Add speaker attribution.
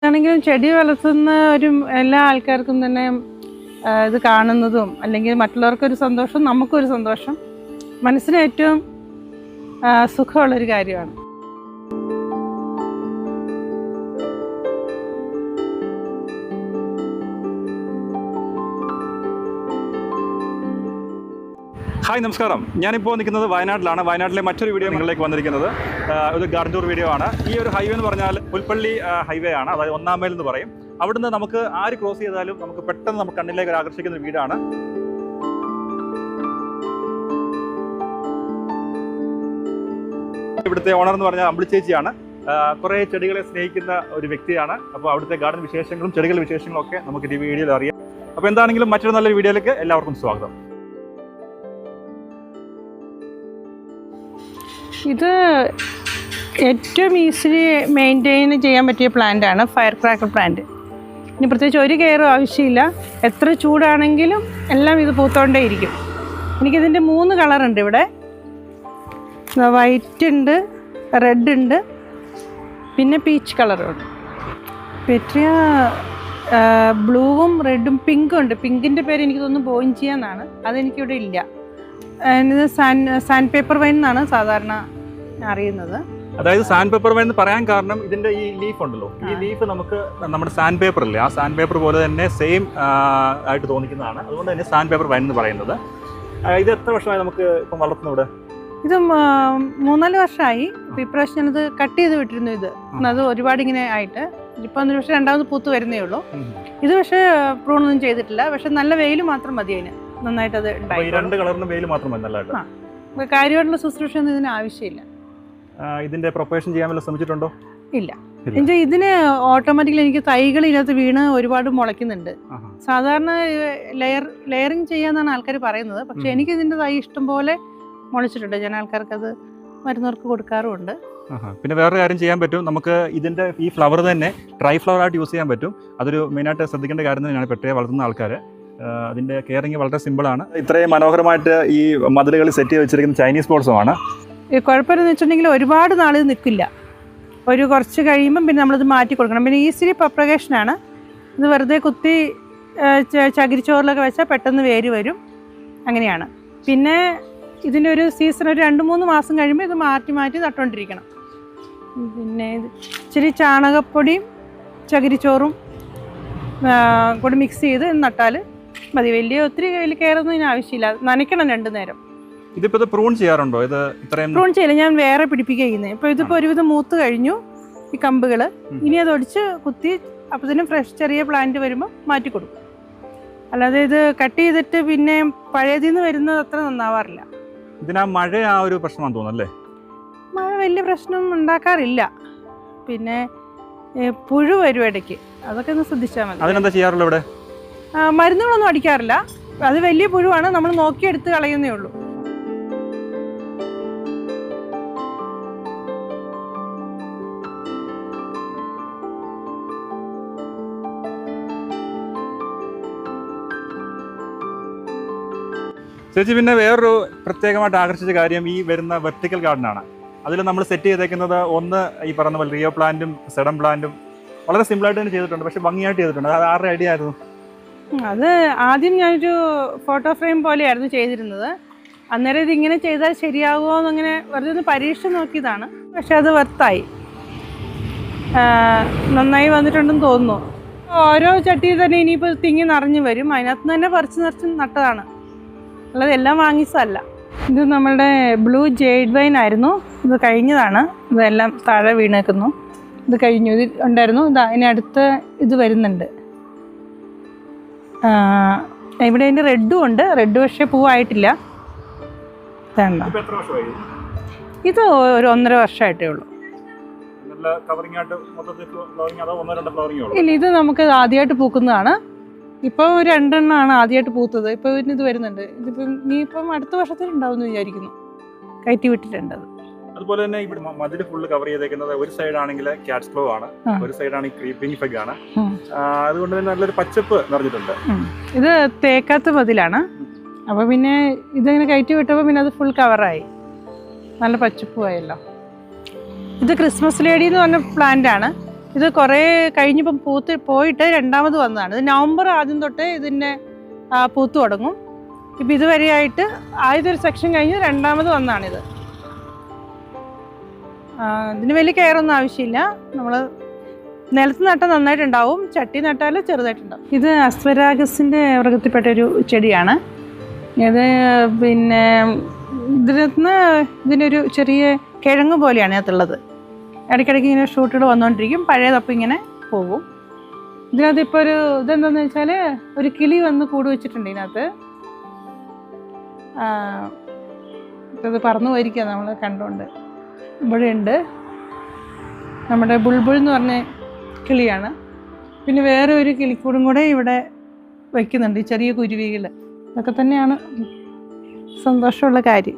Speaker 1: ആണെങ്കിലും ചെടി വളർത്തുന്ന എല്ലാ ആൾക്കാർക്കും തന്നെ ഇത് കാണുന്നതും അല്ലെങ്കിൽ മറ്റുള്ളവർക്കൊരു സന്തോഷം, നമുക്കൊരു സന്തോഷം, മനസ്സിന് ഏറ്റവും സുഖമുള്ളൊരു കാര്യമാണ്.
Speaker 2: ഹായ്, നമസ്കാരം. ഞാനിപ്പോൾ നിൽക്കുന്നത് വയനാട്ടിലാണ്. വയനാട്ടിലെ മറ്റൊരു വീഡിയോ നിങ്ങളിലേക്ക് വന്നിരിക്കുന്നത് ഒരു ഗാർഡൻ ടൂർ വീഡിയോ ആണ്. ഈ ഒരു ഹൈവേ എന്ന് പറഞ്ഞാൽ പുൽപ്പള്ളി ഹൈവേ ആണ്, അതായത് 1-ാം മൈൽ എന്ന് പറയും. അവിടുന്ന് നമുക്ക് ആര് ക്രോസ് ചെയ്താലും നമുക്ക് പെട്ടെന്ന് നമുക്ക് കണ്ണിലേക്ക് ഒരു ആകർഷിക്കുന്ന വീടാണ്. ഇവിടുത്തെ ഓണർ എന്ന് പറഞ്ഞാൽ അമ്പിളി ചേച്ചിയാണ്. കുറേ ചെടികളെ സ്നേഹിക്കുന്ന ഒരു വ്യക്തിയാണ്. അപ്പോൾ അവിടുത്തെ ഗാർഡൻ വിശേഷങ്ങളും ചെടികളുടെ വിശേഷങ്ങളും ഒക്കെ നമുക്ക് ഈ വീഡിയോയിൽ അറിയാം. അപ്പോൾ എന്താണെങ്കിലും മറ്റൊരു നല്ലൊരു വീഡിയോയിലേക്ക് എല്ലാവർക്കും സ്വാഗതം.
Speaker 1: ഇത് ഏറ്റവും ഈസിലി മെയിൻറ്റെയിൻ ചെയ്യാൻ പറ്റിയ പ്ലാന്റാണ് ഫയർ ക്രാക്കർ പ്ലാന്റ്. ഇനി പ്രത്യേകിച്ച് ഒരു കെയറും ആവശ്യമില്ല. എത്ര ചൂടാണെങ്കിലും എല്ലാം ഇത് പൂത്തോണ്ടേ ഇരിക്കും. എനിക്കിതിൻ്റെ 3 കളറുണ്ട് ഇവിടെ. വൈറ്റ് ഉണ്ട്, റെഡ് ഉണ്ട്, പിന്നെ പീച്ച് കളറുണ്ട്. പെട്രിയ ബ്ലൂവും റെഡും പിങ്കും ഉണ്ട്. പിങ്കിൻ്റെ പേര് എനിക്ക് തോന്നുന്നു ബോയിഞ്ചിയ എന്നാണ്. അതെനിക്കിവിടെ ഇല്ല. ഇത് സാൻഡ് പേപ്പർ വൈൻ എന്നാണ് സാധാരണ അറിയുന്നത്.
Speaker 2: അതായത് സാൻഡ് പേപ്പർ വൈൻ എന്ന് പറയാൻ കാരണം ഇതിന്റെ ഈ ലീഫ് ഉണ്ടല്ലോ, ഈ ലീഫ് നമുക്ക് നമ്മുടെ സാൻഡ് പേപ്പർ ഇല്ലേ, ആ സാൻഡ് പേപ്പർ പോലെ തന്നെ സെയിം ആയിട്ട് തോന്നിക്കുന്നതാണ്. അതുകൊണ്ട് തന്നെ സാൻഡ് പേപ്പർ വൈൻ എന്ന് പറയുന്നത്. ഇത് എത്ര വർഷമായി നമുക്ക് ഇപ്പം വളർത്തുന്നു ഇവിടെ?
Speaker 1: ഇത് 3-4 വർഷമായി. ഇപ്പം ഇപ്രാവശ്യം ഞാനത് കട്ട് ചെയ്ത് വിട്ടിരുന്നു. അത് ഒരുപാട് ഇങ്ങനെ ആയിട്ട് ഇപ്പം 1 വർഷം രണ്ടാമത് പൂത്ത് വരുന്നേ ഉള്ളൂ. ഇത് പക്ഷേ പ്രൂണൊന്നും ചെയ്തിട്ടില്ല. പക്ഷെ നല്ല വെയിൽ മാത്രം മതി അതിന്. നന്നായിട്ട് അത് ഉണ്ടായി.
Speaker 2: 2 കളറിന് വെയിൽ മാത്രം നല്ലതായിട്ട്.
Speaker 1: കാര്യമായിട്ടുള്ള ശുശ്രൂഷ ഒന്നും ഇതിന് ആവശ്യമില്ല.
Speaker 2: ഇതിന്റെ പ്രൊപ്പഗേഷൻ ചെയ്യാൻ വല്ല ശ്രമിച്ചിട്ടുണ്ടോ?
Speaker 1: ഇല്ല. ഇതിന് ഓട്ടോമാറ്റിക്കലി എനിക്ക് തൈകൾ ഇതിനകത്ത് വീണ് ഒരുപാട് മുളയ്ക്കുന്നുണ്ട്. സാധാരണ ലെയറിങ് ചെയ്യാന്നാണ് ആൾക്കാർ പറയുന്നത്. പക്ഷെ എനിക്ക് ഇതിന്റെ തൈ ഇഷ്ടം പോലെ മുളച്ചിട്ടുണ്ട്. ഞാൻ ആൾക്കാർക്ക് അത് മരുന്നവർക്ക് കൊടുക്കാറുമുണ്ട്.
Speaker 2: പിന്നെ വേറൊരു കാര്യം ചെയ്യാൻ പറ്റും, നമുക്ക് ഇതിന്റെ ഈ ഫ്ലവർ തന്നെ ഡ്രൈ ഫ്ലവർ ആയിട്ട് യൂസ് ചെയ്യാൻ പറ്റും. അതൊരു മെയിനായിട്ട് ശ്രദ്ധിക്കേണ്ട കാര്യം തന്നെയാണ് പെട്ടെന്ന് വളർത്തുന്ന ആൾക്കാർ. അതിന്റെ കെയറിങ് വളരെ സിമ്പിളാണ്. ഇത്രയും മനോഹരമായിട്ട് ഈ മതിലുകളിൽ സെറ്റ് ചെയ്ത് വെച്ചിരിക്കുന്ന ചൈനീസ് ബോൾസുമാണ്.
Speaker 1: കുഴപ്പമെന്ന് വെച്ചിട്ടുണ്ടെങ്കിൽ ഒരുപാട് നാൾ ഇത് നിൽക്കില്ല. ഒരു കുറച്ച് കഴിയുമ്പം പിന്നെ നമ്മളിത് മാറ്റി കൊടുക്കണം. പിന്നെ ഈസിലി പ്രൊപ്പഗേഷനാണ്. ഇത് വെറുതെ കുത്തി ചകിരിച്ചോറിലൊക്കെ വെച്ചാൽ പെട്ടെന്ന് വേര് വരും. അങ്ങനെയാണ്. പിന്നെ ഇതിൻ്റെ ഒരു സീസൺ ഒരു 2-3 മാസം കഴിയുമ്പോൾ ഇത് മാറ്റി മാറ്റി നട്ടുകൊണ്ടിരിക്കണം. പിന്നെ ഇച്ചിരി ചാണകപ്പൊടിയും ചകിരിച്ചോറും കൂടി മിക്സ് ചെയ്ത് നട്ടാൽ മതി. ഒത്തിരി കെയറൊന്നും ഇതിന് ആവശ്യമില്ല. നനയ്ക്കണം 2 നേരം.
Speaker 2: ഇതിപ്പോൾ ഇത് പ്രൂൺ ചെയ്യാറുണ്ടോ? ഇത് ഇത്രയും
Speaker 1: പ്രൂൺ ചെയ്യില്ല, ഞാൻ വേറെ പിടിപ്പിക്കുന്നത്. ഇപ്പോൾ ഇതിപ്പോൾ ഒരുവിധം മൂത്ത് കഴിഞ്ഞു ഈ കമ്പുകൾ. ഇനി അത് ഒടിച്ച് കുത്തി അപ്പത്തിനും ഫ്രഷ് ചെറിയ പ്ലാന്റ് വരുമ്പോൾ മാറ്റി കൊടുക്കും. അല്ലാതെ ഇത് കട്ട് ചെയ്തിട്ട് പിന്നെ പഴയതിൽ നിന്ന് വരുന്നത് അത്ര നന്നാവാറില്ല.
Speaker 2: ഇതിനാ മഴ ആ ഒരു പ്രശ്നമാണെന്ന് തോന്നുന്നല്ലേ?
Speaker 1: മഴ വലിയ പ്രശ്നം ഉണ്ടാക്കാറില്ല. പിന്നെ പുഴു വരും ഇടയ്ക്ക്, അതൊക്കെ ഒന്ന് ശ്രദ്ധിച്ചാൽ മതി.
Speaker 2: അതിനെന്താ ചെയ്യാറുള്ളൂ ഇവിടെ?
Speaker 1: മരുന്നുകളൊന്നും അടിക്കാറില്ല. അത് വലിയ പുഴുവാണ്, നമ്മൾ നോക്കിയെടുത്ത് കളയുന്നേ ഉള്ളൂ.
Speaker 2: ചേച്ചി, പിന്നെ വേറൊരു പ്രത്യേകമായിട്ട് ആകർഷിച്ച കാര്യം ഈ വരുന്ന വെർട്ടിക്കൽ ഗാർഡനാണ്. അതിൽ നമ്മൾ സെറ്റ് ചെയ്തേക്കുന്നത് ഒന്ന് ഈ പറയുന്ന പോലെ റിയോ പ്ലാന്റും സെഡം പ്ലാന്റും വളരെ സിമ്പിളായിട്ട് തന്നെ ചെയ്തിട്ടുണ്ട്. പക്ഷെ ഭംഗിയായിട്ട് ചെയ്തിട്ടുണ്ട്. അത് ആരുടെ ഐഡിയ ആയിരുന്നു?
Speaker 1: അത് ആദ്യം ഞാനൊരു ഫോട്ടോ ഫ്രെയിം പോലെയായിരുന്നു ചെയ്തിരുന്നത്. അന്നേരം ഇതിങ്ങനെ ചെയ്താൽ ശരിയാകുമോ എന്നിങ്ങനെ വെറുതെ ഒന്ന് പരീക്ഷ നോക്കിയതാണ്. പക്ഷെ അത് വർത്തായി, നന്നായി വന്നിട്ടുണ്ടെന്ന് തോന്നുന്നു. ഓരോ ചട്ടിയിൽ തന്നെ ഇനിയിപ്പോൾ തിങ്ങി നിറഞ്ഞു വരും. അതിനകത്ത് തന്നെ പറിച്ച് നട്ടതാണ്, അല്ലാതെ എല്ലാം വാങ്ങിച്ചതല്ല. ഇത് നമ്മളുടെ ബ്ലൂ ജെയ്ഡ് വൈൻ ആയിരുന്നു. ഇത് കഴിഞ്ഞതാണ്. ഇതെല്ലാം താഴെ വീണേക്കുന്നു. ഇത് കഴിഞ്ഞു. ഇത് ഉണ്ടായിരുന്നു. ഇത് അതിനടുത്ത് ഇത് വരുന്നുണ്ട്. ഇവിടെ അതിൻ്റെ റെഡും ഉണ്ട്. റെഡ് പക്ഷേ പൂവായിട്ടില്ല. ഇത് ഒരു 1.5 വർഷമായിട്ടേ ഉള്ളൂ. ഇല്ല, ഇത് നമുക്ക് ആദ്യമായിട്ട് പൂക്കുന്നതാണ്. ഇപ്പോൾ 2 എണ്ണമാണ് ആദ്യമായിട്ട് പൂത്തത്. ഇപ്പോൾ ഇത് വരുന്നുണ്ട്. ഇതിപ്പം ഇനിയിപ്പം അടുത്ത വർഷത്തിൽ ഉണ്ടാവും എന്ന് വിചാരിക്കുന്നു. കയറ്റി വിട്ടിട്ടുണ്ട്.
Speaker 2: അതുപോലെ തന്നെ ഇവിടെ മതിൽ ഫുള്ള് കവർ ചെയ്തേക്കുന്നത് ഒരു സൈഡ് ആണെങ്കിൽ ക്യാറ്റ്സ് ക്ലോ ആണ്, ഒരു സൈഡാണ് ക്രീപ്പിംഗ് ഫെഗ് ആണ്. അതുകൊണ്ട് തന്നെ നല്ലൊരു പച്ചപ്പ് നിറഞ്ഞിട്ടുണ്ട്.
Speaker 1: ഇത് തേക്കാത്ത മതിലാണ്. അപ്പോൾ പിന്നെ ഇതിങ്ങനെ കയറ്റി വിട്ടപ്പോൾ പിന്നെ അത് ഫുൾ കവറായി, നല്ല പച്ചപ്പുമായല്ലോ. ഇത് ക്രിസ്മസ് ലേഡി എന്ന് പറഞ്ഞ പ്ലാന്റ് ആണ്. ഇത് കുറേ കഴിഞ്ഞിപ്പം പൂത്ത് പോയിട്ട് രണ്ടാമത് വന്നതാണ്. ഇത് നവംബർ ആദ്യം തൊട്ട് ഇതിൻ്റെ പൂത്ത് തുടങ്ങും. ഇപ്പം ഇതുവരെയായിട്ട് ആദ്യത്തെ ഒരു സെക്ഷൻ കഴിഞ്ഞ് രണ്ടാമത് വന്നതാണിത്. ഇതിന് വലിയ കെയറൊന്നും ആവശ്യമില്ല. നമ്മൾ നിലത്ത് നട്ടാൽ നന്നായിട്ടുണ്ടാവും, ചട്ടി നട്ടാൽ ചെറുതായിട്ടുണ്ടാവും. ഇത് അസ്പരാഗസിൻ്റെ വർഗത്തിൽപ്പെട്ട ഒരു ചെടിയാണ്. ഇത് പിന്നെ ഇതിനകത്ത് ഇതിനൊരു ചെറിയ കിഴങ്ങ് പോലെയാണ് ഇതിനകത്തുള്ളത്. ഇടയ്ക്കിടയ്ക്ക് ഇങ്ങനെ ഷൂട്ടുകൾ വന്നുകൊണ്ടിരിക്കും, പഴയതപ്പം ഇങ്ങനെ പോകും. ഇതിനകത്ത് ഇപ്പോൾ ഒരു ഇതെന്താണെന്ന് വെച്ചാൽ ഒരു കിളി വന്ന് കൂട് വെച്ചിട്ടുണ്ട് ഇതിനകത്ത്. ഇത് പറന്നു പോയിരിക്കുക നമ്മൾ കണ്ടുകൊണ്ട്. ഇവിടെയുണ്ട് നമ്മുടെ ബുൾബുൾ എന്ന് പറഞ്ഞ കിളിയാണ്. പിന്നെ വേറെ ഒരു കിളിക്കൂടും കൂടെ ഇവിടെ വയ്ക്കുന്നുണ്ട്, ചെറിയ കുരുവികൾ. ഇതൊക്കെ തന്നെയാണ് സന്തോഷമുള്ള കാര്യം.